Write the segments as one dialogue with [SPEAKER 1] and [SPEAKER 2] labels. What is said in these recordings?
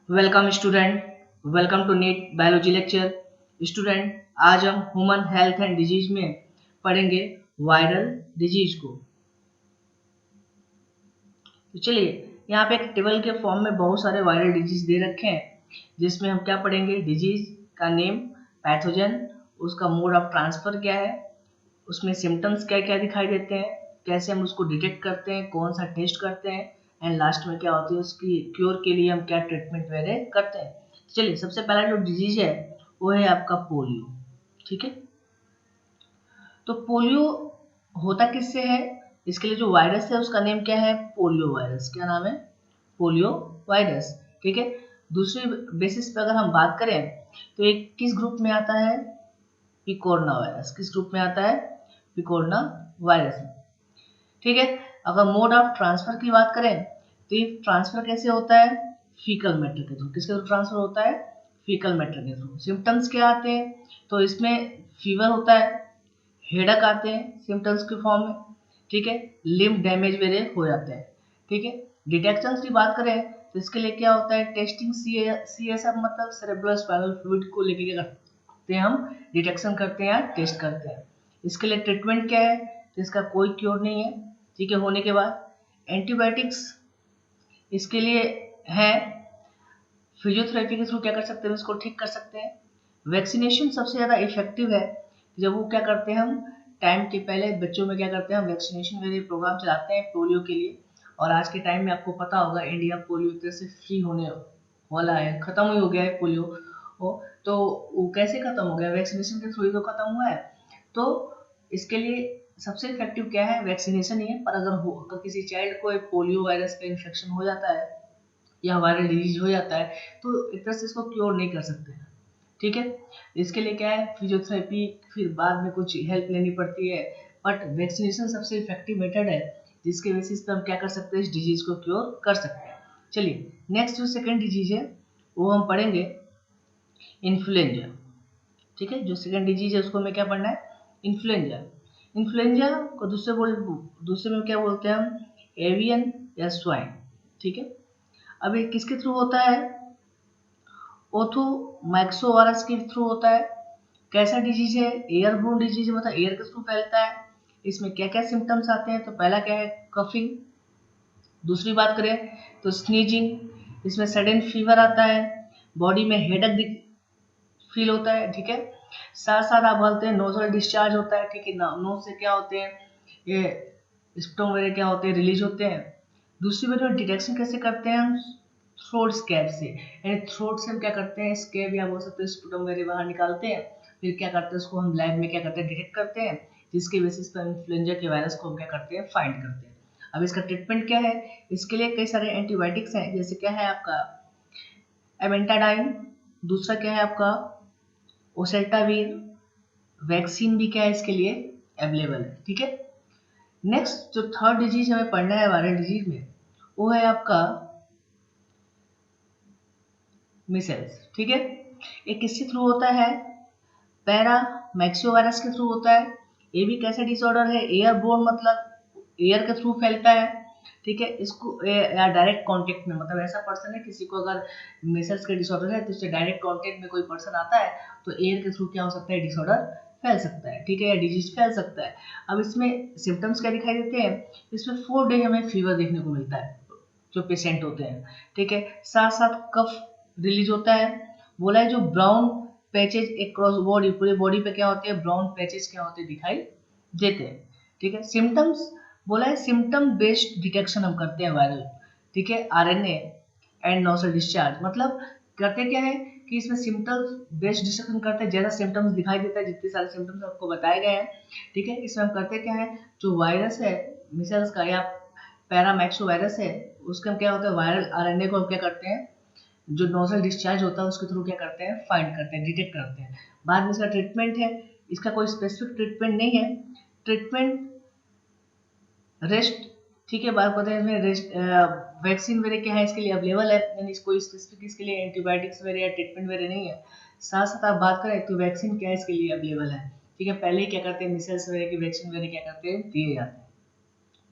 [SPEAKER 1] Welcome student, welcome to NEET biology lecture. Student, आज हम human health and disease में पढ़ेंगे वायरल डिजीज को। तो चलिए, यहाँ पे एक टेबल के फॉर्म में बहुत सारे वायरल डिजीज दे रखे हैं, जिसमें हम क्या पढ़ेंगे, डिजीज का नेम, पैथोजन, उसका मोड ऑफ ट्रांसफर क्या है, उसमें सिम्टम्स क्या क्या दिखाई देते हैं, कैसे हम उसको डिटेक्ट करते हैं, कौन सा टेस्ट करते हैं, एंड लास्ट में क्या होती है उसकी क्योर के लिए हम क्या ट्रीटमेंट वगैरह करते हैं। चलिए, सबसे पहला जो डिजीज है वो है आपका पोलियो। ठीक है, तो पोलियो होता किससे है, इसके लिए जो वायरस है उसका नेम क्या है, पोलियो वायरस। क्या नाम है, पोलियो वायरस। ठीक है, दूसरी बेसिस पे अगर हम बात करें तो एक किस ग्रुप में आता है, पिकोरना वायरस। किस ग्रुप में आता है, पिकोरना वायरस। ठीक है, अगर मोड ऑफ ट्रांसफर की बात करें तो ये ट्रांसफर कैसे होता है, फीकल मैटर के थ्रू। किसके थ्रू ट्रांसफर होता है, फीकल मैटर के थ्रू। सिम्टम्स क्या आते हैं, तो इसमें फीवर होता है, हेडक आते हैं सिम्टम्स के फॉर्म में। ठीक है, लिम्फ डैमेज मेरे हो जाते हैं। ठीक है, डिटेक्शन की बात करें तो इसके लिए क्या होता है, टेस्टिंग CSF मतलब सेरेब्रो स्पाइनल फ्लूइड को लेके क्या करते हैं, हम डिटेक्शन करते हैं या टेस्ट करते हैं। इसके लिए ट्रीटमेंट क्या है, तो इसका कोई क्योर नहीं है। ठीक है, होने के बाद एंटीबायोटिक्स इसके लिए है, फिजियोथेरेपी के थ्रू क्या कर सकते हैं, इसको ठीक कर सकते हैं। वैक्सीनेशन सबसे ज़्यादा इफेक्टिव है, जब वो क्या करते हैं, हम टाइम के पहले बच्चों में क्या करते हैं, हम वैक्सीनेशन वाले प्रोग्राम चलाते हैं पोलियो के लिए। और आज के टाइम में आपको पता होगा इंडिया पोलियो की तरह से फ्री होने वाला है, खत्म ही हो गया है पोलियो। तो वो कैसे खत्म हो गया, वैक्सीनेशन के थ्रू ही तो खत्म हुआ है। तो इसके लिए सबसे इफेक्टिव क्या है, वैक्सीनेशन ही है। पर अगर किसी चाइल्ड को पोलियो वायरस का इन्फेक्शन हो जाता है या वायरल डिजीज हो जाता है तो एक तरह से इसको क्योर नहीं कर सकते। ठीक है, इसके लिए क्या है, फिजियोथेरेपी, फिर बाद में कुछ हेल्प लेनी पड़ती है। बट वैक्सीनेशन सबसे इफेक्टिव मेथड है, जिसके बेसिस पे हम क्या कर सकते हैं, इस डिजीज को क्योर कर सकते हैं। चलिए, नेक्स्ट जो सेकेंड डिजीज है वो हम पढ़ेंगे इन्फ्लुएंजा। ठीक है, जो सेकेंड डिजीज है उसको हमें क्या पढ़ना है, इन्फ्लुएंजा। इन्फ्लुएंजा को दूसरे में क्या बोलते हैं हम, एवियन या स्वाइन। ठीक है, अब ये किसके थ्रू होता है, ओथो माइक्सो वायरस के थ्रू होता है। कैसा डिजीज है, एयरबोर्न डिजीज, मतलब एयर के थ्रू फैलता है। इसमें क्या क्या सिम्टम्स आते हैं, तो पहला क्या है, कफिंग। दूसरी बात करें तो स्नीजिंग, इसमें सडन फीवर आता है, बॉडी में हेडक फील होता है। ठीक है, साथ साथ आप बोलते हैं नोजल डिस्चार्ज होता है। ठीक है, नोज से क्या होते हैं, ये स्पुटम वगैरह क्या होते हैं, रिलीज होते हैं। दूसरी बात में डिटेक्शन कैसे करते हैं हम, थ्रोट स्कैब से, यानी थ्रोट से हम क्या करते हैं, स्कैब या बोल सकते हैं स्पुटम वगैरह बाहर निकालते हैं। फिर क्या करते हैं, उसको हम लैब में क्या करते हैं, डिटेक्ट करते हैं, जिसके बेसिस पर इन्फ्लुएंजा के वायरस को हम क्या करते हैं, फाइंड करते हैं। अब इसका ट्रीटमेंट क्या है, इसके लिए कई सारे एंटीबायोटिक्स हैं, जैसे क्या है आपका एमेंटाडाइन, दूसरा क्या है आपका ओसेल्टावीर, वैक्सीन भी क्या है इसके लिए अवेलेबल है। ठीक है, नेक्स्ट जो थर्ड डिजीज हमें पढ़ना है वायरल डिजीज में, वो है आपका मिसेल्स। ठीक है, ये किसके थ्रू होता है, पैरा मैक्सियो वायरस के थ्रू होता है। ये भी कैसा डिसऑर्डर है, एयरबोर्न, मतलब एयर के थ्रू फैलता है। ठीक है, इसको या डायरेक्ट कांटेक्ट में, मतलब ऐसा पर्सन है, किसी को अगर मिसल्स का डिसऑर्डर है तो उससे डायरेक्ट कांटेक्ट में कोई पर्सन आता है तो एयर के थ्रू क्या हो सकता है, डिसऑर्डर फैल सकता है। ठीक है, या डिजीज फैल सकता है। अब इसमें सिम्टम्स क्या दिखाई देते हैं, इसमें 4 डे हमें फीवर देखने को मिलता है जो पेशेंट होते हैं। ठीक है, साथ साथ कफ रिलीज होता है। बोला है जो ब्राउन पैचेज अक्रॉस बॉडी, पूरे बॉडी पे क्या होते हैं, ब्राउन पैचेज क्या होते हैं, दिखाई देते हैं। ठीक है, सिम्टम्स बोला है, सिम्टम बेस्ड डिटेक्शन हम करते हैं वायरल। ठीक है, RNA एंड नोजल डिस्चार्ज, मतलब करते क्या है कि इसमें सिम्टम्स बेस्ड डिटेक्शन करते हैं, ज़्यादा सिम्टम्स दिखाई देता है, जितने सारे सिम्टम्स आपको बताए गए हैं। ठीक है, इसमें हम करते क्या है, जो वायरस है मिसल्स का या पैरामैक्सो वायरस है, उसका क्या होता है, वायरल RNA को हम क्या करते हैं, जो नोजल डिस्चार्ज होता है उसके थ्रू क्या करते हैं, फाइंड करते हैं, डिटेक्ट करते हैं। बाद में इसका ट्रीटमेंट है, इसका कोई स्पेसिफिक ट्रीटमेंट नहीं है। ट्रीटमेंट रेस्ट, ठीक है, बात करते हैं इसमें रेस्ट, वैक्सीन वगैरह क्या है इसके लिए अवेलेबल है, यानी कोई स्पेसिफिक इसके लिए एंटीबायोटिक्स वगैरह या ट्रीटमेंट वगैरह नहीं है। साथ साथ आप बात करें तो वैक्सीन क्या है इसके लिए अवेलेबल है। ठीक है, पहले ही क्या करते हैं, मिसल्स वगैरह की वैक्सीन वगैरह क्या करते हैं, दिए जाते हैं।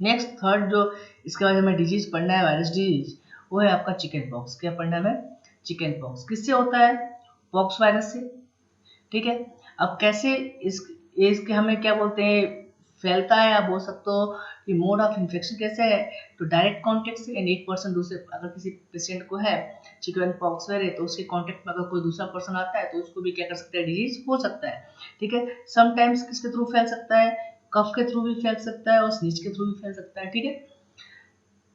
[SPEAKER 1] नेक्स्ट थर्ड जो इसके बाद हमें डिजीज पढ़ना है, वायरस डिजीज, वो है आपका चिकन पॉक्स। क्या पढ़ना है हमें, चिकन पॉक्स किससे होता है? पॉक्स वायरस से। ठीक है, अब कैसे इसके हमें क्या बोलते हैं फैलता है, आप बोल सकते हो कि मोड ऑफ इन्फेक्शन कैसे है, तो डायरेक्ट कॉन्टेक्ट से। यानी एक पर्सन दूसरे, अगर किसी पेशेंट को है चिकन पॉक्स वायरस तो उसके कॉन्टेक्ट में अगर कोई दूसरा पर्सन आता है तो उसको भी क्या कर सकता है, डिजीज हो सकता है। ठीक है, समटाइम्स किसके थ्रू फैल सकता है? कफ के थ्रू भी फैल सकता है और स्नीज के थ्रू भी फैल सकता है। ठीक है,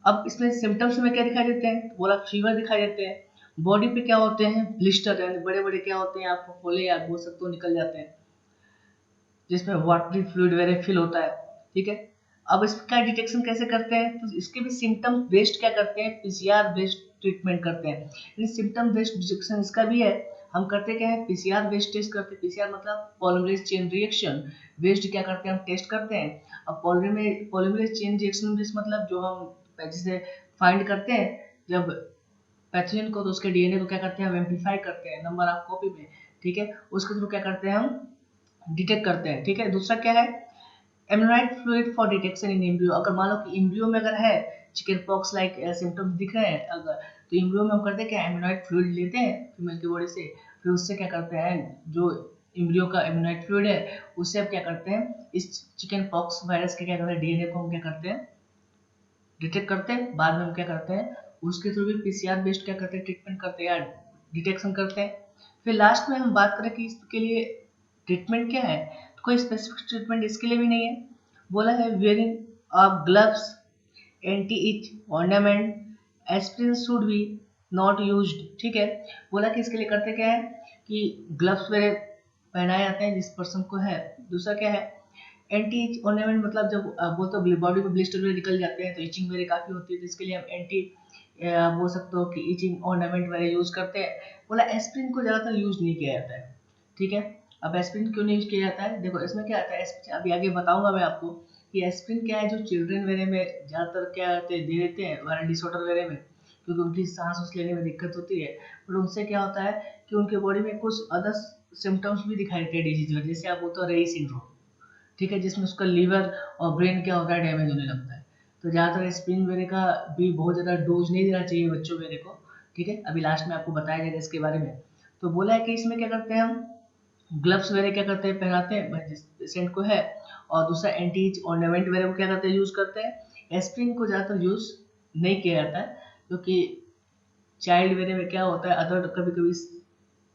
[SPEAKER 1] अब इसमें सिम्टम्स में क्या दिखाई देते हैं? तो बोला फीवर दिखाई देते हैं, बॉडी पे क्या होते हैं, ब्लिस्टर, यानी बड़े बड़े क्या होते हैं, आपको फोले या बोल सकते हो निकल जाते हैं, जिसमें वाटरी फ्लूइड वगैरह फिल होता है। ठीक है, अब इसका डिटेक्शन कैसे करते हैं? तो इसके भी सिम्टम बेस्ड क्या करते हैं, पीसीआर बेस्ड ट्रीटमेंट करते हैं। यानी सिम्टम बेस्ड डिटेक्शन इसका भी है। हम करते क्या है, पीसीआर बेस्ड टेस्ट करते हैं। पीसीआर मतलब पॉलीमरेज चेन रिएक्शन बेस्ड क्या करते हैं, हम टेस्ट करते हैं। अब पॉलीमरेज चेन रिएक्शन बेस्ड मतलब जो हम जैसे फाइंड करते हैं जब पैथोजन को, तो उसके डीएनए को क्या करते हैं, हम एम्पलीफाई करते हैं नंबर ऑफ कॉपी में। ठीक है, उसके थ्रू क्या करते हैं, हम डिटेक्ट करते हैं। ठीक है, दूसरा क्या है, amniotic fluid for detection in embryo. अगर मान लो कि एम्ब्रियो में अगर है चिकन पॉक्स लाइक सिम्टम्स दिख रहे हैं अगर, तो एम्ब्रियो में हम करते हैं क्या, एमनाइट फ्लूइड लेते हैं फीमेल की बॉडी से, फिर उससे क्या करते हैं, जो एम्ब्रियो का एमनाइट फ्लूइड है उससे हम क्या करते हैं, इस चिकन पॉक्स वायरस के क्या करते हैं, डीएनए को हम क्या करते हैं, डिटेक्ट करते हैं। बाद में हम क्या करते हैं, उसके थ्रू भी पीसीआर बेस्ड क्या करते हैं, ट्रीटमेंट करते हैं या डिटेक्शन करते हैं। फिर लास्ट में हम बात करें कि इसके लिए ट्रीटमेंट क्या है, तो कोई स्पेसिफिक ट्रीटमेंट इसके लिए भी नहीं है। बोला है wearing of gloves, anti etch ornament, aspirin should be not used. ठीक है, बोला कि इसके लिए करते क्या है कि ग्लव्स वगैरह पहनाए जाते हैं जिस पर्सन को है। दूसरा क्या है, एंटी इच ऑर्नामेंट मतलब जब वो तो बॉडी पे ब्लिस्टर वगैरह निकल जाते हैं तो इचिंग वगैरह काफी होती है, तो इसके लिए हम एंटी बोल सकते हो कि इचिंग ऑर्नामेंट वगैरह यूज करते हैं। बोला एस्पिरिन को ज्यादातर यूज नहीं किया जाता है। ठीक है, अब एस्पिरिन क्यों नहीं यूज किया जाता है, देखो इसमें क्या आता है, अभी आगे बताऊंगा मैं आपको कि एस्पिरिन क्या है, जो चिल्ड्रन वगैरह में ज्यादातर क्या दे देते हैं वायरल डिसऑर्डर वगैरह में, क्योंकि उनकी सांस उस लेने में दिक्कत होती है। बट उनसे क्या होता है कि उनके बॉडी में कुछ अदर सिम्टम्स भी दिखाई देते हैं डिजीज में, जैसे आप बोलते हो रेई सिंड्रोम। ठीक है, जिसमें उसका लीवर और ब्रेन क्या होता है, डैमेज होने लगता है। तो ज़्यादातर एस्पिरिन वगैरह का भी बहुत ज़्यादा डोज नहीं देना चाहिए बच्चों वगैरह को। ठीक है, अभी लास्ट में आपको बताया जाएगा इसके बारे में। तो बोला है कि इसमें क्या करते हैं, हम ग्लव्स वगैरह क्या करते हैं, पहनाते हैं जिस पेशेंट को है, और दूसरा एंटी ऑर्नामेंट वगैरह को क्या करते हैं, यूज करते हैं। एस्पिरिन को ज़्यादातर यूज नहीं किया जाता है, क्योंकि चाइल्ड वगैरह में क्या होता है, अदर कभी कभी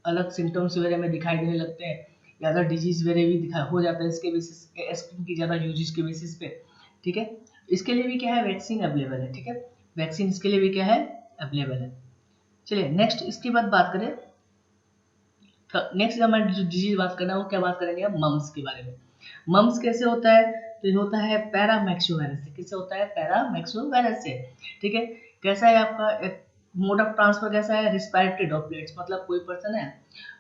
[SPEAKER 1] अलग सिम्टम्स वगैरह में दिखाई देने लगते हैं, या अदर डिजीज वगैरह भी दिखा हो जाता है इसके बेसिस, एस्पिरिन की ज़्यादा यूजेस के बेसिस पे। ठीक है, इसके लिए भी क्या है, वैक्सीन अवेलेबल है। ठीक है, वैक्सीन इसके लिए भी क्या है, अवेलेबल है। चलिए नेक्स्ट इसकी बात करें, नेक्स्ट हमारी जो डिजीज बात करना है वो क्या बात करेंगे, हम मम्स के बारे में। मम्स कैसे होता है, तो ये होता है पैरामैक्सियोवायरस से। किससे होता है, पैरामैक्सियोवायरस से। ठीक है, कैसा है आपका एक मोड ऑफ ट्रांसफर, कैसा है, रिस्पायरेटरी ड्रॉपलेट्स, मतलब कोई पर्सन है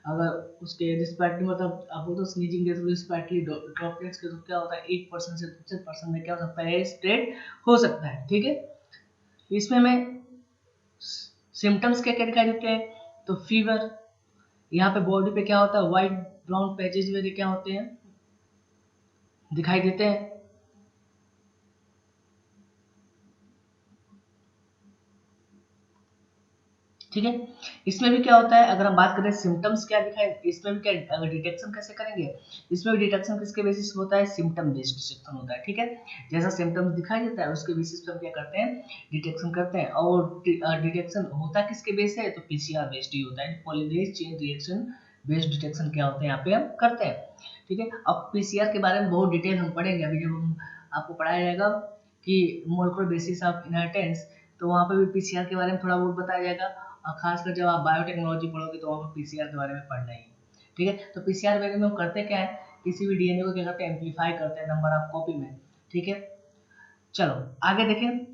[SPEAKER 1] अगर उसके रिस्पायरेटरी मतलब आप बोलते हो स्नीजिंग के थ्रू रिस्पायरेटरी ड्रॉपलेट्स के थ्रू क्या होता है, एक पर्सन से दूसरे पर्सन में क्या हो सकता है, स्प्रेड हो सकता है। ठीक है, इसमें हमें सिम्टम्स क्या क्या दिखाई देते हैं, तो फीवर, यहाँ पे बॉडी पे क्या होता है, व्हाइट ब्राउन पैचेज वगैरह क्या होते हैं, दिखाई देते हैं। ठीक है, इसमें भी क्या होता है, अगर हम बात करें सिम्टम्स क्या दिखाई, इसमें भी क्या, अगर डिटेक्शन कैसे करेंगे, इसमें भी डिटेक्शन किसके बेसिस होता है, सिम्टम बेस्ड डिटेक्शन होता है। ठीक है, जैसा सिम्टम्स दिखाई देता है उसके बेसिस पर हम क्या करते हैं, डिटेक्शन करते हैं। और डिटेक्शन होता किसके बेस है, तो पीसीआर बेस्ड ही होता है, polymerase chain reaction based detection क्या होता है, यहाँ पे हम करते हैं। ठीक है, अब पीसीआर के बारे में बहुत डिटेल हम पढ़ेंगे, अभी जब हम आपको पढ़ाया जाएगा कि मोलेकुलर बेसिस ऑफ इनहेरिटेंस, तो वहाँ पे भी पीसीआर के बारे में थोड़ा बहुत बताया जाएगा। और खासकर जब आप बायोटेक्नोलॉजी पढ़ोगे तो वहाँ पर पीसीआर के बारे में पढ़ना ही है। ठीक है, तो पीसीआर वगैरह में हम करते क्या है, किसी भी डीएनए को क्या करते हैं, एम्पलीफाई करते हैं नंबर ऑफ कॉपी में। ठीक है, चलो आगे देखें,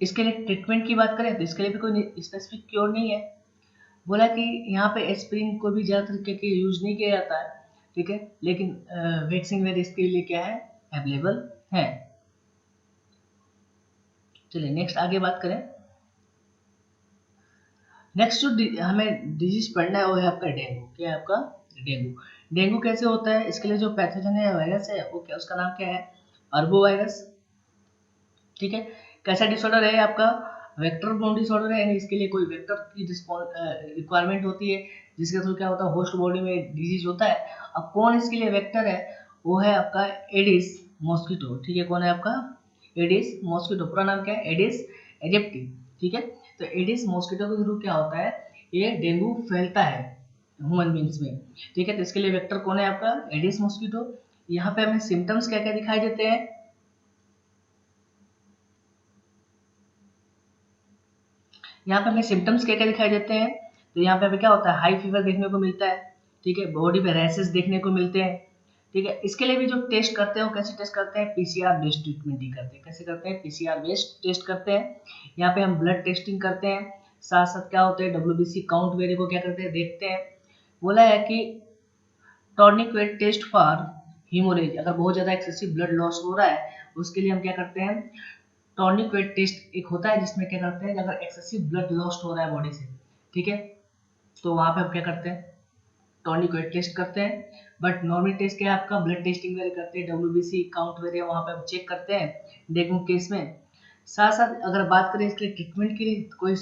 [SPEAKER 1] इसके लिए ट्रीटमेंट की बात करें तो इसके लिए भी कोई स्पेसिफिक क्योर नहीं है। बोला कि यहाँ पे एस्पिरिन को भी ज़्यादा तरीके के यूज नहीं किया जाता है। ठीक है, लेकिन वैक्सीन वगैरह इसके लिए क्या है, अवेलेबल है। चलिए नेक्स्ट आगे बात करें, नेक्स्ट जो हमें डिजीज पढ़ना है वो है आपका डेंगू। क्या है आपका, डेंगू। डेंगू कैसे होता है, इसके लिए जो पैथोजन है वायरस है वो क्या, उसका नाम क्या है, अर्बो वायरस। ठीक है, कैसा डिसऑर्डर है आपका, वेक्टर बोर्न डिसऑर्डर है, यानी इसके लिए कोई वेक्टर की रिक्वायरमेंट होती है, जिसके थ्रू क्या होता है होस्ट बॉडी में डिजीज होता है। अब कौन इसके लिए वेक्टर है, वो है आपका एडिस मॉस्किटो, ठीक है। कौन है आपका एडिस मॉस्किटो, पूरा नाम क्या है एडिस एजिप्टी, ठीक है। तो एडिस मॉस्किटो के थ्रू क्या होता है, ये डेंगू फैलता है ह्यूमन बींग्स में, ठीक है। तो इसके लिए वेक्टर कौन है आपका एडिस मॉस्किटो। यहाँ पे हमें सिम्टम्स क्या क्या दिखाई देते हैं, यहाँ पे हमें सिम्टम्स क्या क्या दिखाई देते हैं। तो यहाँ पे हमें क्या होता है हाई फीवर देखने को मिलता है, ठीक है। बॉडी पे रैसेस देखने को मिलते हैं, ठीक है। इसके लिए भी जो टेस्ट करते हैं वो कैसे टेस्ट करते हैं, पीसीआर बेस्ड ट्रीटमेंट ही करते हैं। कैसे करते हैं, पीसीआर बेस्ड टेस्ट करते हैं। यहाँ पे हम ब्लड टेस्टिंग करते हैं, साथ साथ क्या होते हैं डब्ल्यूबीसी काउंट वेरी को क्या करते हैं देखते हैं। बोला है कि टॉर्निक्वेट टेस्ट फॉर हीमोरेज, अगर बहुत ज़्यादा एक्सेसिव ब्लड लॉस हो रहा है उसके लिए हम क्या करते हैं, टॉर्निक्वेट टेस्ट एक होता है जिसमें क्या करते हैं अगर एक्सेसिव ब्लड लॉस्ट हो रहा है बॉडी से, ठीक है, तो वहाँ पे हम क्या करते हैं टॉर्निक्वेट टेस्ट करते हैं। बट नॉर्मल टेस्ट क्या है आपका ब्लड टेस्टिंग वगैरह करते हैं, डब्ल्यूबीसी काउंट वगैरह वहाँ पे हम चेक करते हैं डेंगू केस में। साथ साथ अगर बात करें इसके ट्रीटमेंट के लिए कोई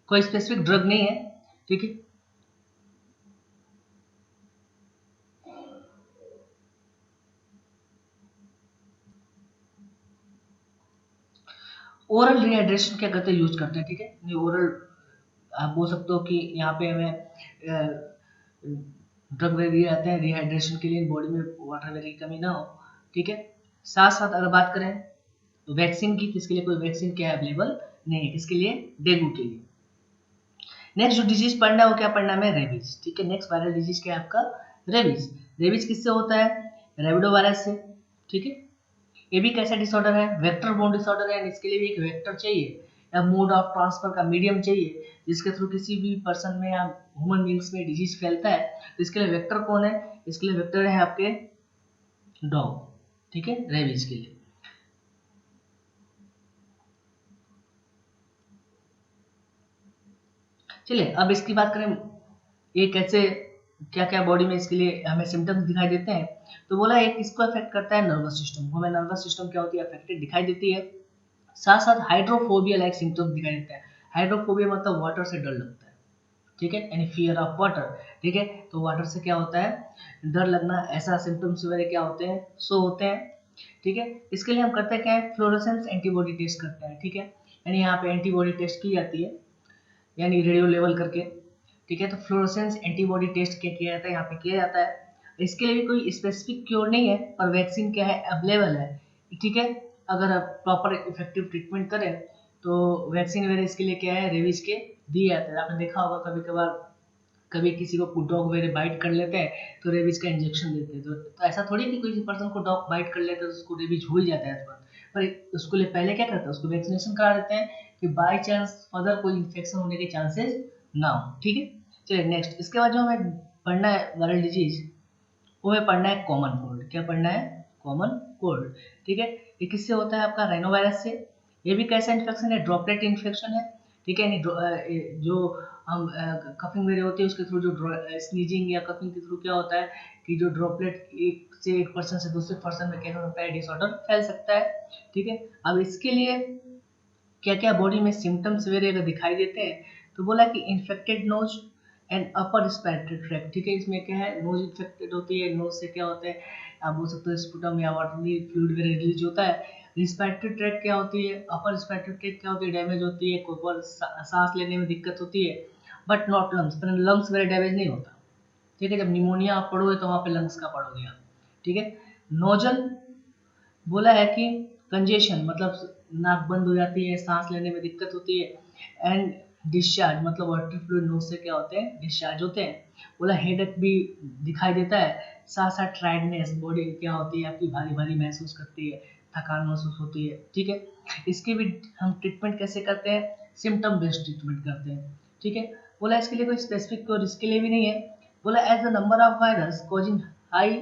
[SPEAKER 1] कोई स्पेसिफिक ड्रग नहीं है, ठीक है। ओरल रिहाइड्रेशन क्या करते हैं यूज करते हैं, ठीक है। ओरल आप बोल सकते हो कि यहाँ पे हमें ड्रग वगैरह आते हैं रिहाइड्रेशन के लिए, बॉडी में वाटर वगैरह की कमी ना हो, ठीक है। साथ साथ अगर बात करें तो वैक्सीन की, किसके लिए कोई वैक्सीन क्या अवेलेबल नहीं है, किसके लिए डेंगू के लिए। नेक्स्ट जो डिजीज पढ़ना है वो क्या पढ़ना है रेबीज, ठीक है। नेक्स्ट वायरल डिजीज क्या है आपका रेबीज। रेबीज किससे होता है, रेबिडो वायरस से, ठीक है। ये भी कैसा डिसऑर्डर है, वेक्टर बोर्न डिसऑर्डर है। इसके लिए भी एक वेक्टर चाहिए या मोड ऑफ ट्रांसफर का मीडियम चाहिए जिसके थ्रू किसी भी पर्सन में या ह्यूमन बींग्स में डिजीज फैलता है। तो इसके लिए वेक्टर कौन है, इसके लिए वेक्टर है आपके डॉग, ठीक है, रेबीज के लिए। चलिए अब इसकी बात करें, ये कैसे क्या क्या बॉडी में इसके लिए हमें सिम्टम्स दिखाई देते हैं। तो बोला एक इसको अफेक्ट करता है नर्वस सिस्टम, हमें नर्वस सिस्टम क्या होती है अफेक्टेड दिखाई देती है। साथ साथ हाइड्रोफोबिया लाइक सिम्टम्स दिखाई देते हैं। हाइड्रोफोबिया मतलब वाटर से डर लगता है, ठीक है, यानी फियर ऑफ वाटर, ठीक है। तो वाटर से क्या होता है डर लगना, ऐसा सिम्टम्स वगैरह क्या होते हैं सो होते हैं, ठीक है। इसके लिए हम करते हैं क्या है फ्लोरोसेंस एंटीबॉडी टेस्ट करते हैं, ठीक है। यानी यहाँ पे एंटीबॉडी टेस्ट की जाती है यानी रेडियो लेवल करके, ठीक है। तो फ्लोरोसेंस एंटीबॉडी टेस्ट क्या किया जाता है यहाँ पे किया जाता है। इसके लिए भी कोई स्पेसिफिक क्योर नहीं है पर वैक्सीन क्या है अवेलेबल है, ठीक है। अगर आप प्रॉपर इफेक्टिव ट्रीटमेंट करें तो वैक्सीन वगैरह इसके लिए क्या है रेबीज के दिए जाते हैं। आपने देखा होगा कभी कभार कभी किसी को डॉग वगैरह बाइट कर लेते हैं तो रेबीज का इंजेक्शन देते हैं। तो ऐसा थोड़ी कि कोई पर्सन को डॉग बाइट कर लेते हैं तो उसको रेबीज हो ही जाता है तुरंत, पर उसको लिए पहले क्या करते हैं उसको वैक्सीनेशन करा देते हैं कि बाई चांस फर्दर कोई इन्फेक्शन होने के चांसेस ना हो, ठीक है। चलिए नेक्स्ट इसके बाद जो हमें पढ़ना है वायरल डिजीज वो हमें पढ़ना है कॉमन कोल्ड। क्या पढ़ना है कॉमन कोल्ड, ठीक है। ये किससे होता है आपका राइनोवायरस से। ये भी कैसा इन्फेक्शन है ड्रॉपलेट इन्फेक्शन है, ठीक है। जो हम कफिंग वगैरह होती है उसके थ्रू जो स्नीजिंग या कफिंग के थ्रू क्या होता है कि जो ड्रॉपलेट एक पर्सन से दूसरे पर्सन में क्या होता है डिसऑर्डर फैल सकता है, ठीक है। अब इसके लिए क्या क्या बॉडी में सिम्टम्स वगैरह दिखाई देते हैं। तो बोला कि infected nose and upper respiratory tract, ठीक है। इसमें क्या है नोज इन्फेक्टेड होती है, नोज से क्या होता है आप बोल सकते हो स्पुटम या वाटरी फ्लूइड वगैरह रिलीज होता है। रिस्पिरेटरी ट्रैक्ट क्या होती है, अपर रिस्पिरेटरी ट्रैक्ट क्या होती है डैमेज होती है, कोई बार सांस लेने में दिक्कत होती है बट नॉट लंग्स, पर लंग्स वगैरह डैमेज नहीं होता, ठीक है। जब निमोनिया आप पढ़ोगे तो वहाँ पे लंग्स का पढ़ोगे आप, ठीक है। नोजल बोला है कि कंजेशन मतलब नाक बंद हो जाती है, सांस लेने में दिक्कत होती है। एंड डिस्चार्ज मतलब वाटर फ्लूइड नोज से क्या होते हैं डिस्चार्ज होते हैं। बोला हेडेक भी दिखाई देता है, साथ साथ टायर्डनेस बॉडी क्या होती है आपकी भारी भारी महसूस करती है, थकान महसूस होती है, ठीक है। इसकी भी हम ट्रीटमेंट कैसे करते हैं सिम्टम बेस्ड ट्रीटमेंट करते हैं, ठीक है। बोला इसके लिए कोई स्पेसिफिक क्योर इसके लिए भी नहीं है। बोला as the number of virus causing high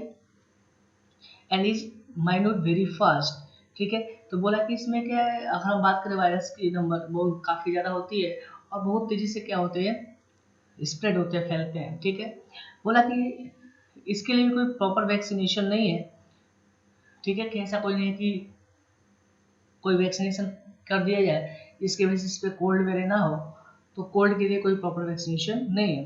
[SPEAKER 1] and is minute very fast, ठीक है। तो बोला कि इसमें क्या है अगर हम बात करें वायरस की नंबर वो काफ़ी ज़्यादा होती है और बहुत तेज़ी से क्या होते हैं स्प्रेड होते हैं फैलते हैं, ठीक है। बोला कि इसके लिए भी कोई प्रॉपर वैक्सीनेशन नहीं है, ठीक है, कि ऐसा कोई नहीं है कि कोई वैक्सीनेशन कर दिया जाए जिसके बेसिस पे कोल्ड वेरिएंट ना हो, तो कोल्ड के लिए कोई प्रॉपर वैक्सीनेशन नहीं है।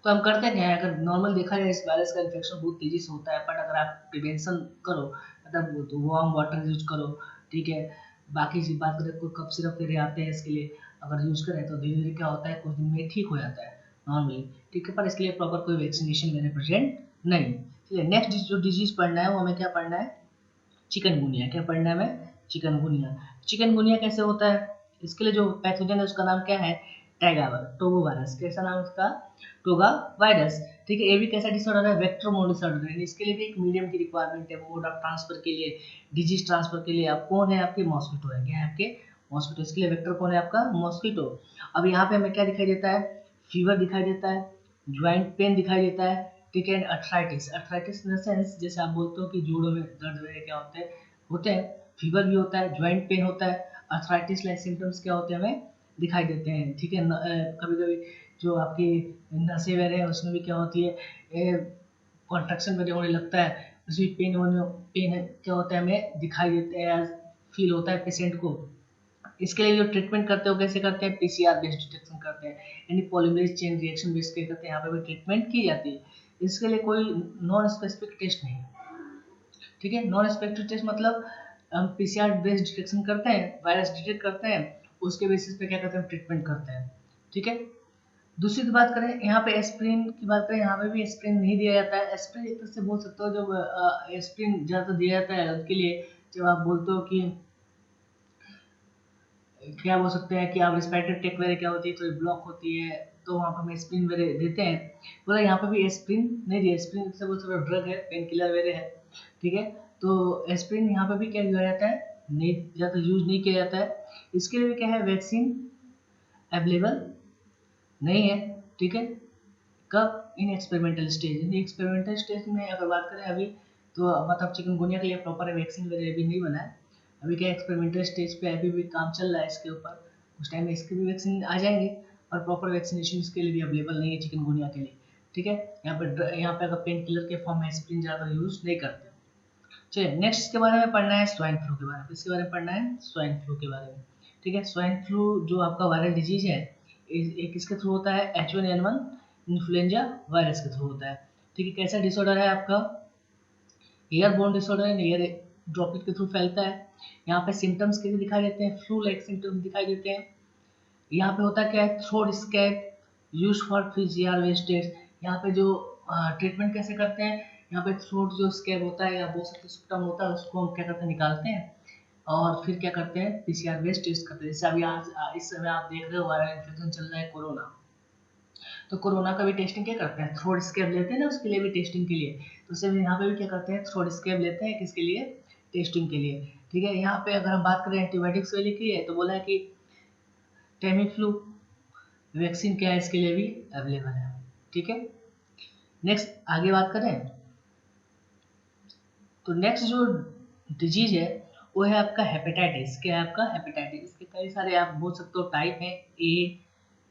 [SPEAKER 1] तो हम करते क्या है, अगर नॉर्मल देखा जाए इस वायरस का इन्फेक्शन बहुत तेजी से होता है, बट अगर आप प्रिवेंशन करो, मतलब तो वार्म वाटर यूज करो, ठीक है। बाकी चीज बात करें, कोई कफ सिरप वगैरह आते हैं इसके लिए, अगर यूज करें तो धीरे धीरे क्या होता है, कुछ दिन में ठीक हो जाता है नॉर्मली, ठीक है। पर इसके लिए प्रॉपर कोई वैक्सीनेशन मेरे प्रेजेंट नहीं। चलिए नेक्स्ट जो डिजीज पढ़ना है वो हमें क्या पढ़ना है, चिकनगुनिया। क्या पढ़ना है हमें, चिकनगुनिया। चिकनगुनिया कैसे होता है, इसके लिए जो पैथोजन है उसका नाम क्या है, टैगावर टोगो वायरस। कैसा नाम उसका, टोगा वायरस, ठीक है। ये भी कैसा डिसऑर्डर है, वेक्टर मोड डिसऑर्डर है। इसके लिए भी एक मीडियम की रिक्वायरमेंट है मोड ऑफ ट्रांसफर के लिए, डिजीज ट्रांसफर के लिए। आप कौन है, आपके मॉस्किटो है, क्या है आपके मॉस्किटो। इसके लिए वेक्टर कौन है आपका, मॉस्किटो। अब यहाँ पे हमें क्या दिखाई देता है, फीवर दिखाई देता है, ज्वाइंट पेन दिखाई देता है, ठीक है। Arthritis, arthritis in the sense जैसे आप बोलते हो कि जोड़ों में दर्द वगैरह क्या होते हैं, फीवर भी होता है, ज्वाइंट पेन होता है, अर्थराइटिस लाइक सिम्टम्स क्या होते हैं हमें दिखाई देते हैं, ठीक है। कभी कभी जो आपकी नसें वगैरह है उसमें भी क्या होती है, कॉन्ट्रैक्शन वगैरह होने लगता है, उसमें पेन क्या होता है हमें दिखाई देते हैं, फील होता है पेशेंट को। इसके लिए जो ट्रीटमेंट करते हो कैसे करते हैं, पीसीआर बेस्ड डिटेक्शन करते हैं, यानी पॉलीमरेज चेन रिएक्शन बेस्ड करते हैं, यहाँ पे भी ट्रीटमेंट की जाती है। इसके लिए कोई नॉन स्पेसिफिक टेस्ट नहीं, ठीक है। नॉन स्पेसिफिक टेस्ट मतलब हम पीसीआर बेस्ड डिटेक्शन करते हैं, वायरस डिटेक्ट करते हैं, उसके बेसिस पे क्या करते हैं, ट्रीटमेंट करते हैं, ठीक है। दूसरी बात करें यहाँ पे एस्प्रिन की बात करें, यहाँ पे भी एस्प्रिन नहीं दिया जाता है। एस्प्रिन एक तरह से बोल सकते हो, जब एस्प्रिन ज़्यादातर दिया जाता है उसके लिए जब आप बोलते हो कि क्या बोल सकते हैं कि आप रिस्पिरेटरी टेक वगैरह क्या होती है तो ब्लॉक होती है, तो वहाँ पर हम एस्प्रिन वगैरह देते हैं। बोला यहाँ पे भी एस्प्रिन नहीं दिया, एस्प्रिन से बहुत सारा ड्रग है, पेन किलर वगैरह है, ठीक है। तो एस्प्रिन यहाँ पे भी क्या किया जाता है, नहीं ज़्यादा यूज नहीं किया जाता है। इसके लिए क्या है, वैक्सीन अवेलेबल नहीं है, ठीक है। कब, in experimental stage, in experimental stage में अगर बात करें अभी, तो मतलब चिकनगुनिया के लिए प्रॉपर वैक्सीन वगैरह अभी नहीं बना है। अभी क्या एक्सपेरिमेंटल स्टेज पे अभी भी काम चल रहा है इसके ऊपर, उस टाइम में इसके भी वैक्सीन आ जाएंगे, और प्रॉपर वैक्सीनेशन इसके लिए भी अवेलेबल नहीं है चिकनगुनिया के लिए, ठीक है। यहाँ पे अगर पेन किलर के फॉर्म में एस्प्रिन ज़्यादा यूज नहीं करते। चलिए नेक्स्ट इसके बारे में पढ़ना है स्वाइन फ्लू के बारे में, इसके बारे में पढ़ना है स्वाइन फ्लू के बारे में, ठीक है। स्वाइन फ्लू जो आपका वायरल डिजीज है, एक किसके थ्रू होता है, H1N1 इन्फ्लुएंजा वायरस के थ्रू होता है, ठीक है। कैसा डिसऑर्डर है आपका, एयरबोर्न डिसऑर्डर है, एयर ड्रॉपलेट के थ्रू फैलता है। यहाँ पे सिम्टम्स कैसे दिखाई देते हैं, फ्लू लाइक सिम्टम्स दिखाई देते हैं। यहाँ पे होता क्या है, throat swab use for PCR based test. यहाँ पे जो ट्रीटमेंट कैसे करते हैं, यहाँ पे थ्रोट जो स्कैब होता है या बहुत सारे सिम्टम होता है उसको हम क्या करते हैं, निकालते हैं, और फिर क्या करते हैं, पीसीआर बेस्ड टेस्ट करते हैं। जैसे अभी आज इस समय आप देख रहे हो वायरल इन्फेक्शन चल रहा है कोरोना, तो कोरोना का भी टेस्टिंग क्या करते हैं, थ्रोट स्कैब लेते हैं ना उसके लिए भी टेस्टिंग के लिए, तो सेम यहाँ पे भी क्या करते हैं, थ्रोट स्कैब लेते हैं किसके लिए, टेस्टिंग के लिए, ठीक है। यहाँ पे अगर हम बात करें एंटीबायोटिक्स वाली की है, तो बोला है कि टेमीफ्लू वैक्सीन क्या है इसके लिए भी अवेलेबल है, ठीक है। नेक्स्ट आगे बात करें, तो नेक्स्ट जो डिजीज है वो है आपका हेपेटाइटिस। क्या है आपका हेपेटाइटिस, इसके कई सारे आप बोल सकते हो टाइप है, A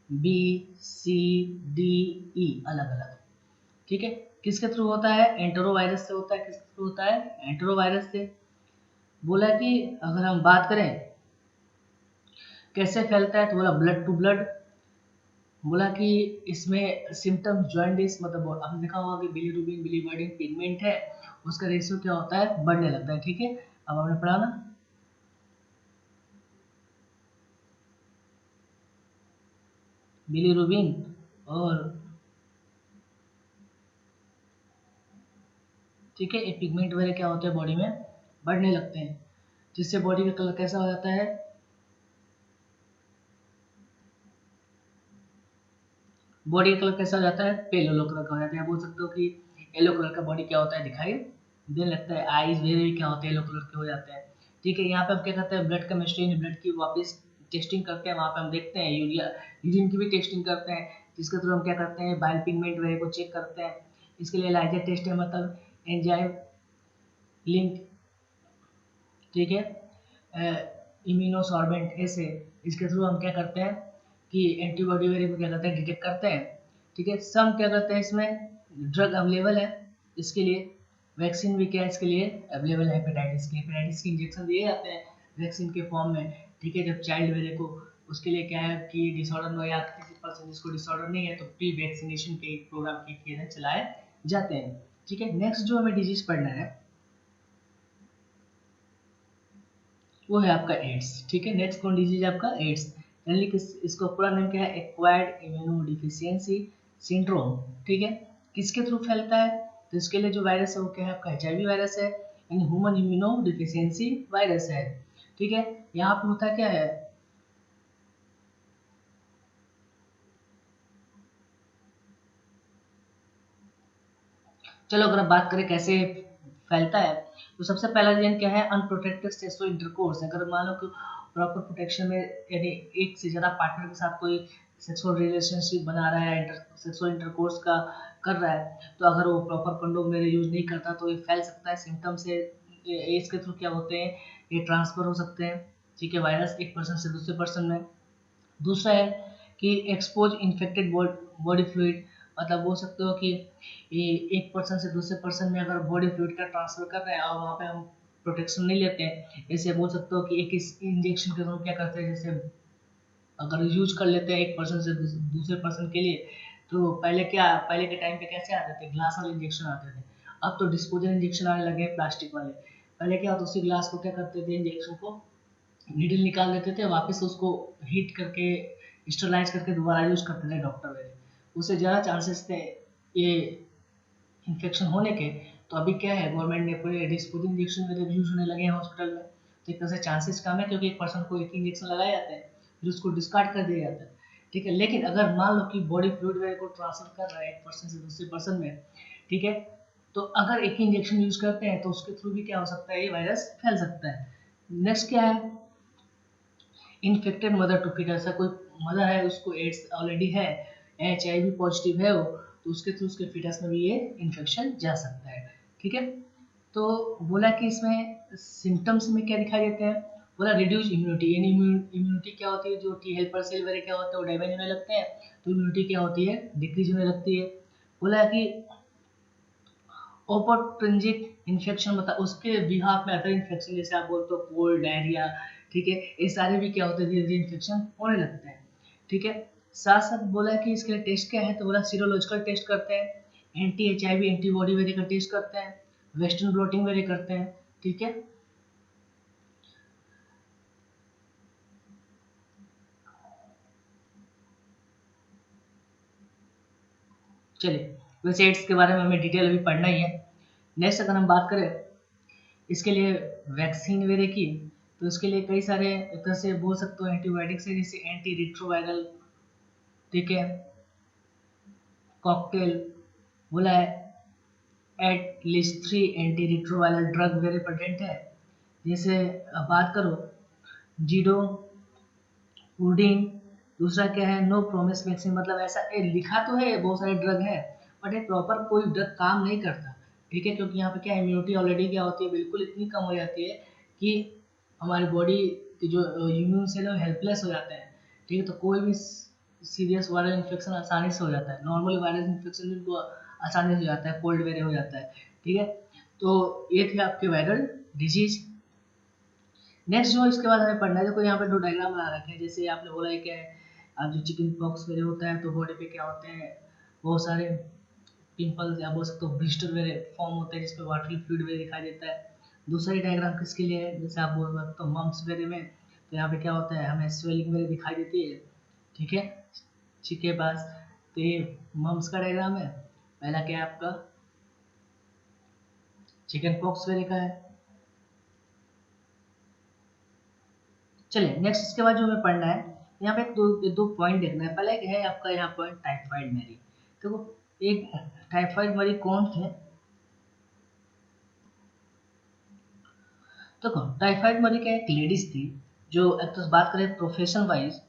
[SPEAKER 1] B C D E, अलग अलग, ठीक है। किसके थ्रू होता है, एंटेरोवायरस से होता है। किसके थ्रू होता है, एंटेरोवायरस से। बोला कि अगर हम बात करें कैसे फैलता है, तो बोला ब्लड टू ब्लड। बोला कि इसमें सिम्टम जॉइंटिस, मतलब आपने देखा होगा कि बिलीरुबिन बिलीवर्डिन पिगमेंट है, उसका रेशियो क्या होता है, बढ़ने लगता है, ठीक है। अब आपने पढ़ा ना, बिलीरुबिन और ठीक है, ये पिगमेंट वगैरह क्या होते हैं बॉडी में बढ़ने लगते हैं, जिससे बॉडी का कलर कैसा हो जाता है, बॉडी का कलर कैसा हो जाता है, पेल येलो कलर का हो जाता है। बोल सकते हो कि येलो कलर का बॉडी क्या होता है, दिखाई देने लगता है। आईज वगैरह भी क्या होते हैं, येलो कलर के हो जाते हैं, ठीक है। यहाँ पे हम क्या करते हैं, ब्लड केमिस्ट्री, ब्लड की वापस टेस्टिंग करते हैं, वहाँ पे हम देखते हैं यूरिया, यूरिन की भी टेस्टिंग करते हैं, जिसके थ्रू हम क्या करते हैं, बाइल पिगमेंट वगैरह को चेक करते हैं। इसके लिए एलाइजा टेस्ट है, मतलब एंजाइम लिंक, ठीक है, इम्यूनोसॉर्बेंट ऐसे, इसके थ्रू हम क्या करते हैं कि एंटीबॉडी वगैरह को क्या करते हैं, डिटेक्ट करते हैं, ठीक है। सम क्या करते हैं, इसमें ड्रग अवेलेबल है इसके लिए, वैक्सीन भी क्या है इसके लिए अवेलेबल है, हेपेटाइटिस के इंजेक्शन दिए जाते हैं वैक्सीन के फॉर्म में। ठीक है, जब चाइल्ड मेरे को उसके लिए क्या है कि डिसऑर्डर में या किसी पर्सन जिसको डिसऑर्डर नहीं है तो प्री वैक्सीनेशन के प्रोग्राम के चलाए जाते हैं। ठीक है, नेक्स्ट जो हमें डिजीज पढ़ना है वो है आपका एड्स। ठीक है, नेक्स्ट कौन डिजीज है आपका एड्स, यानी कि इसका पूरा नाम क्या है, एक्वायर्ड इम्यूनोडिफिशियेंसी सिंड्रोम। ठीक है, किसके थ्रू फैलता है, तो इसके लिए जो वायरस है वो क्या है आपका HIV वायरस है, यानी ह्यूमन इम्यूनोडिफिशियेंसी वायरस है। ठीक है, यहाँ पे होता क्या है, चलो अगर आप बात करें कैसे फैलता है, तो सबसे पहला रीजन क्या है, अनप्रोटेक्टेड सेक्सुअल इंटरकोर्स। अगर मान लो कि प्रॉपर प्रोटेक्शन में यानी एक से ज़्यादा पार्टनर के साथ कोई सेक्सुअल रिलेशनशिप बना रहा है, सेक्सुअल इंटरकोर्स का कर रहा है, तो अगर वो प्रॉपर कंडोम मेरे यूज नहीं करता तो ये फैल सकता है सिम्टम से। इसके थ्रू क्या होते हैं, ये ट्रांसफर हो सकते हैं। ठीक है, वायरस एक पर्सन से दूसरे पर्सन में। दूसरा है कि एक्सपोज इन्फेक्टेड बॉडी फ्लूइड, मतलब बोल सकते हो कि ये एक पर्सन से दूसरे पर्सन में अगर बॉडी फ्लूइड का ट्रांसफर कर रहे हैं और वहाँ पे हम प्रोटेक्शन नहीं लेते हैं, ऐसे बोल सकते हो कि एक इस इंजेक्शन के थ्रू क्या करते हैं, जैसे अगर यूज कर लेते हैं एक पर्सन से दूसरे पर्सन के लिए, तो पहले के टाइम पे कैसे आते थे, ग्लास वाले इंजेक्शन आते थे। अब तो डिस्पोजल इंजेक्शन आने लगे प्लास्टिक वाले। पहले क्या होता, उसी ग्लास को क्या करते थे, इंजेक्शन को नीडल निकाल देते थे, वापस उसको हीट करके स्टरलाइज करके दोबारा यूज करते थे डॉक्टर वाले। उससे ज़्यादा चांसेस थे ये इन्फेक्शन होने के। तो अभी क्या है, गवर्नमेंट ने पूरे डिस्पोजल इंजेक्शन में यूज होने लगे हैं हॉस्पिटल में, तो एक तरह से चांसेस कम है, क्योंकि एक पर्सन को एक इंजेक्शन लगाया जाता है फिर उसको डिस्कार्ड कर दिया जाता है। ठीक है, लेकिन अगर मान लो कि बॉडी फ्लूइड वगैरह को ट्रांसफर कर रहा है एक पर्सन से दूसरे पर्सन में, ठीक है, तो अगर एक ही इंजेक्शन यूज करते हैं तो उसके थ्रू भी क्या हो सकता है, ये वायरस फैल सकता है। नेक्स्ट क्या है, इन्फेक्टेड मदर टू फिट, ऐसा कोई मदर है उसको एड्स ऑलरेडी है, HIV पॉजिटिव है वो, तो उसके थ्रू उसके फिटस में भी ये इन्फेक्शन जा सकता है। ठीक है, तो बोला कि इसमें सिम्टम्स में क्या दिखाई देते हैं, बोला रिड्यूस इम्यूनिटी, यानी इम्यूनिटी क्या होती है, जो टी हेल्पर सेल वगैरह क्या होता है वो डैमेज होने लगते हैं, तो इम्यूनिटी क्या होती है, डिक्रीज होने लगती है। बोला कि ओपोट्रिंजिक इन्फेक्शन, मतलब उसके बिहाफ में अदर इन्फेक्शन जैसे आप बोलते हो कोल्ड, डायरिया, ठीक है, ये सारे भी क्या होते हैं, धीरे धीरे इन्फेक्शन होने लगते हैं। ठीक है, साथ साथ बोला कि इसके लिए टेस्ट क्या है, तो बोला सीरोलॉजिकल टेस्ट करते हैं, HIV एंटीबॉडी वगैरह का टेस्ट करते हैं, वेस्टर्न ब्लॉटिंग वगैरह करते हैं। ठीक है, चलिए वैसे एड्स के बारे में हमें डिटेल अभी पढ़ना ही है। नेक्स्ट अगर हम बात करें इसके लिए वैक्सीन वगैरह की, तो इसके लिए कई सारे एक तरह से बोल सकते हो एंटीबायोटिक्स है, जैसे एंटी रिट्रोवायरल, ठीक है, कॉकटेल, बोला है at least 3 anti retroviral drug वगैरह प्रेजेंट है। जैसे अब बात करो जीडो, वुडिन, दूसरा क्या है नो प्रोमिस वैक्सीन, मतलब ऐसा लिखा तो है बहुत सारे ड्रग हैं, बट ये प्रॉपर कोई ड्रग काम नहीं करता। ठीक है, क्योंकि यहाँ पे क्या इम्यूनिटी ऑलरेडी क्या होती है, बिल्कुल इतनी कम हो जाती है कि हमारी बॉडी की जो इम्यून सेल है हेल्पलेस हो जाते हैं। ठीक है, तो कोई भी सीरियस वायरल इन्फेक्शन आसानी से हो जाता है, नॉर्मल वायरल इन्फेक्शन भी उनको आसानी से हो जाता है, कोल्ड वगैरह हो जाता है। ठीक है, तो ये थे आपके वायरल डिजीज। नेक्स्ट जो इसके बाद हमें पढ़ना है, देखो यहाँ पे दो डायग्राम बना रखे हैं, जैसे आपने बोला है क्या है, अब जो चिकन पॉक्स वगैरह होता है तो बॉडी पे क्या होते हैं, बहुत सारे पिंपल्स या बोल सकते हो ब्लिस्टर वगैरह फॉर्म होते हैं जिसपे वाटरी फ्लूइड वगैरह दिखाई देता है। दूसरा डायग्राम किसके लिए है, जैसे आप बोल सकते हो मम्स वगैरह में, तो यहाँ पे क्या होता है, हमें स्वेलिंग वगैरह दिखाई देती है। ठीक है, चिक के पास, तो ये मम्स का डायग्राम है। पहला क्या है आपका चिकन पॉक्स वगैरह का है। चलिए नेक्स्ट इसके बाद जो हमें पढ़ना है, यहाँ पे दो दो पॉइंट देखना है। पहले एक है आपका यहाँ पॉइंट टाइफाइड मरी। देखो एक टाइफाइड मरी कौन थे, देखो टाइफाइड मरी क्या एक लेडीज थी, जो एक तो बात करें प्रोफेशन वाइज,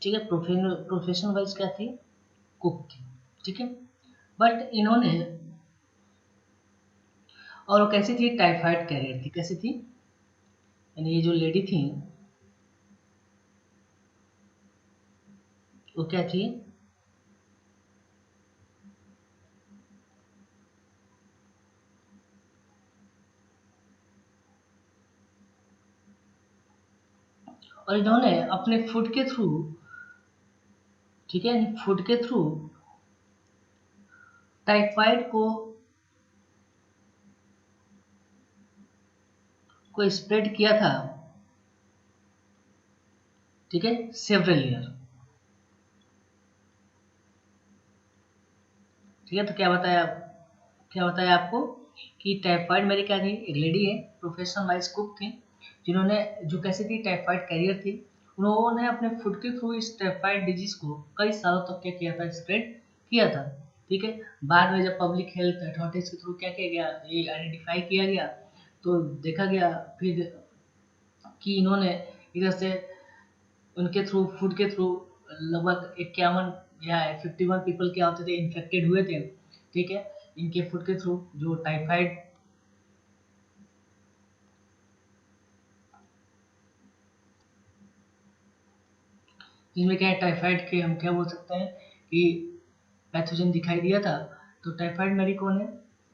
[SPEAKER 1] ठीक है, प्रोफेशन वाइज क्या थी, कुक थी। ठीक है, बट इन्होंने, और वो कैसी थी, टाइफाइड कैरियर थी। कैसी थी, यानी ये जो लेडी थी वो क्या थी? और इन्होंने अपने फूड के थ्रू, ठीक है, फूड के थ्रू टाइफाइड को स्प्रेड किया था, ठीक है, सेवरल ईयर। ठीक है, तो क्या बताया आपको कि टाइफाइड मेरी क्या थी, एक लेडी है, प्रोफेशनल वाइज कुक थी, जिन्होंने, जो कैसे थी, टाइफाइड कैरियर थी। उन्होंने अपने फूड के थ्रू इस टाइफाइड डिजीज को कई सालों तक क्या किया था, स्प्रेड किया था। ठीक है, बाद में जब पब्लिक हेल्थ अथॉरिटीज के थ्रू क्या किया गया, ये आइडेंटिफाई किया गया, तो देखा गया फिर कि इन्होंने इधर से उनके थ्रू, फूड के थ्रू लगभग 51 या 51 पीपल क्या होते थे, इन्फेक्टेड हुए थे। ठीक है, इनके फूड के थ्रू जो टाइफाइड, जिनमें क्या है, टाइफाइड के हम क्या बोल सकते हैं कि पैथोजन दिखाई दिया था। तो टाइफाइड मेरी कौन है,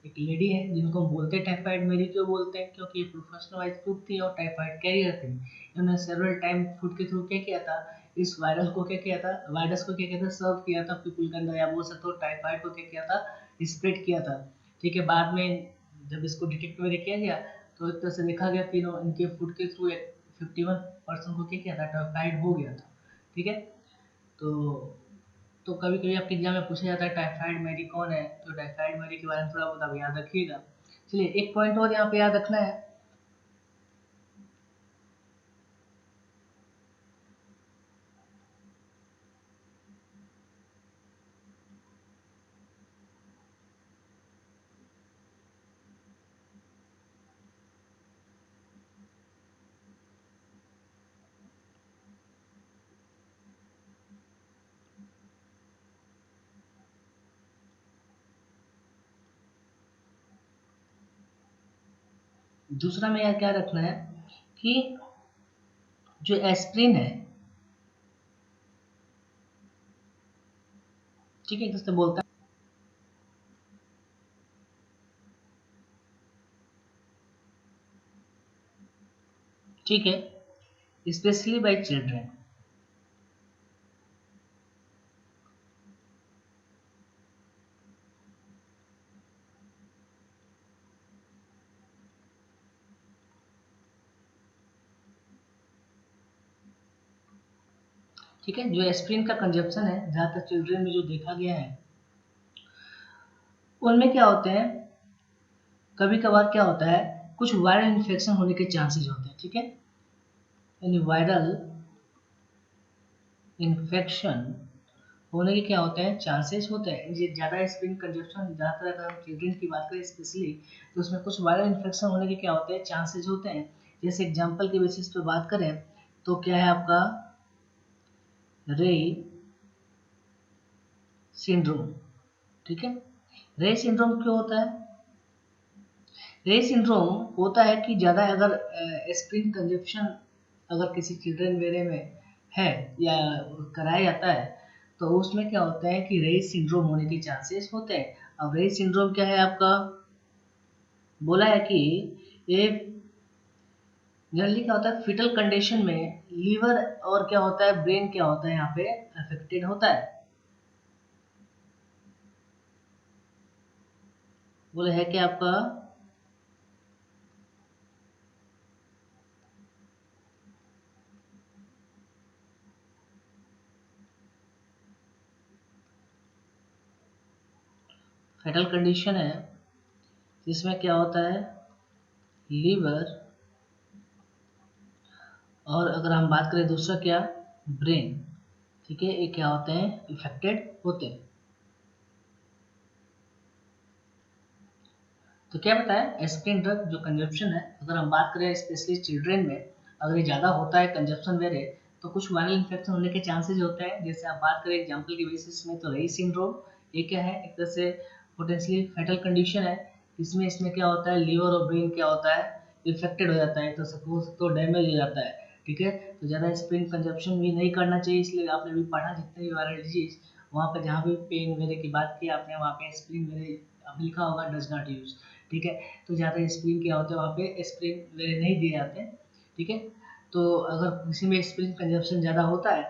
[SPEAKER 1] एक लेडी है जिनको हम बोलते हैं टाइफाइड मेरी। क्यों बोलते हैं, क्योंकि ये प्रोफेशनल वाइज कुक थी और टाइफाइड कैरियर थी। इन्होंने सेवरल टाइम फूड के थ्रू क्या किया था, इस वायरस को क्या किया था, वायरस को क्या किया था, सर्व किया था पीपल के अंदर, या बोल सकते हो टाइफाइड को क्या किया था, स्प्रेड किया था। ठीक है, बाद में जब इसको डिटेक्ट वगैरह किया गया, तो एक तरह से देखा गया कि इनके फूड के थ्रू 51% को क्या किया था, टाइफाइड हो गया था। ठीक है, तो कभी कभी आपके एग्जाम में पूछा जाता है टाइफाइड मेरी कौन है, तो टाइफाइड मेरी के बारे में थोड़ा बहुत आप याद रखिएगा। चलिए, एक पॉइंट और यहाँ पे याद रखना है। दूसरा में यहाँ क्या रखना है कि जो एस्प्रिन है, ठीक है, जिससे बोलता है, ठीक है, स्पेशली बाई चिल्ड्रेन। ठीक है, जो एस्प्रिन का कंजप्शन है ज़्यादातर चिल्ड्रेन में जो देखा गया है, उनमें क्या होते हैं, कभी कभार क्या होता है, कुछ वायरल इन्फेक्शन होने के चांसेस होते हैं। ठीक है, यानी वायरल इन्फेक्शन होने के क्या होते हैं, चांसेस होते हैं। ये ज़्यादा स्प्रिन कंजप्शन, ज़्यादातर अगर हम चिल्ड्रेन की बात करें स्पेशली, तो उसमें कुछ वायरल इन्फेक्शन होने के क्या होते हैं, चांसेस होते हैं। जैसे एग्जांपल के बेसिस पे बात करें तो क्या है आपका, रे सिंड्रोम। ठीक है, रे सिंड्रोम क्यों होता है, रे सिंड्रोम होता है कि ज़्यादा अगर एस्प्रिन कंजप्शन अगर किसी चिल्ड्रन वेरे में है या कराया जाता है, तो उसमें क्या होता है कि रे सिंड्रोम होने के चांसेस होते हैं। अब रे सिंड्रोम क्या है आपका, बोला है कि ये जनरली क्या होता है, फिटल कंडीशन में लीवर और क्या होता है, ब्रेन क्या होता है यहाँ पे अफेक्टेड होता है। बोले है कि आपका फेटल कंडीशन है, जिसमें क्या होता है, लीवर, और अगर हम बात करें दूसरा क्या, ब्रेन। ठीक है, ये क्या होते हैं, इफेक्टेड होते हैं। तो क्या बताया, एस्प्रिन ड्रग जो कंजप्शन है, अगर हम बात करें स्पेशली चिल्ड्रेन में, अगर ये ज़्यादा होता है कंजप्शन वेरे, तो कुछ वायरल इन्फेक्शन होने के चांसेस होते हैं। जैसे आप बात करें एग्जाम्पल के बेसिस में, तो रही सिंड्रोम, ये क्या है, एक तरह से पोटेंशियली फेटल कंडीशन है। इसमें क्या होता है, लीवर और ब्रेन क्या होता है, इफेक्टेड हो जाता है, तो सपोज तो डैमेज हो जाता है। ठीक है। तो ज़्यादा एस्पिरिन कंजप्शन भी नहीं करना चाहिए, इसलिए आपने भी पढ़ा जितने भी वायरल डिजीज वहाँ पर जहाँ भी पेन वेरे की बात की आपने, वहाँ पे एस्पिरिन वेरे अब लिखा होगा डज नॉट यूज, ठीक है। तो ज़्यादा एस्पिरिन क्या होता है, वहाँ पे एस्पिरिन वेरे नहीं दिए जाते हैं, ठीक है। तो अगर किसी में एस्पिरिन कंजप्शन ज़्यादा होता है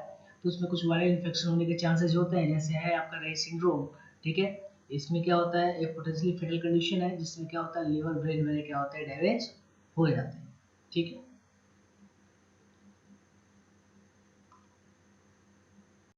[SPEAKER 1] तो उसमें कुछ वायरल इन्फेक्शन होने के चांसेस होते हैं, जैसे है आपका रेय सिंड्रोम, ठीक है। इसमें क्या होता है, एक पोटेंशियली फेटल कंडीशन है जिसमें क्या होता है लिवर ब्रेन वेरे क्या होता है डैमेज हो जाते हैं, ठीक है।